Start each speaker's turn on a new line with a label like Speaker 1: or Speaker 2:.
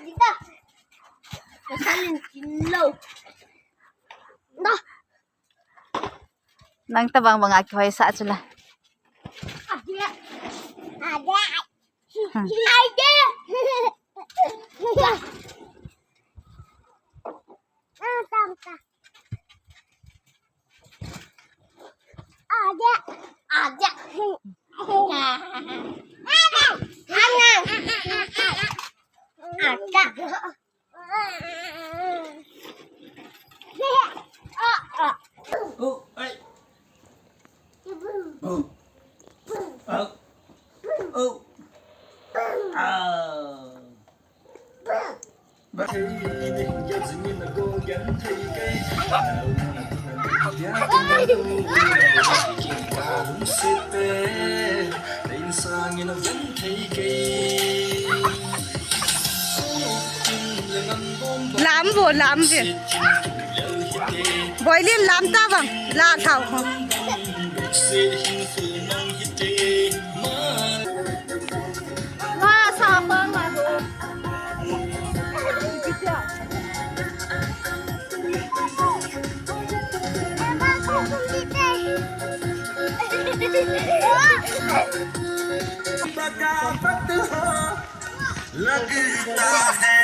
Speaker 1: Dito. Masalin kilaw. No.
Speaker 2: Nang tabang mga kihoy sa sila.
Speaker 1: Ada. Ada. Ada. Tanta. Ada. Ada. Hangang. Ada.
Speaker 3: Oh, ay. Oh. Oh. Oh. À. Bác thấy mình giao dự nhiên là cô gắng thấy cái giá tình ta đúng sẽ tê tình xa nghe nó vẫn thấy cái
Speaker 2: Làm bộ làm việc. Bồi liên làm ta vâng, là thảo. Wow, sao không mà đủ.
Speaker 3: लगता है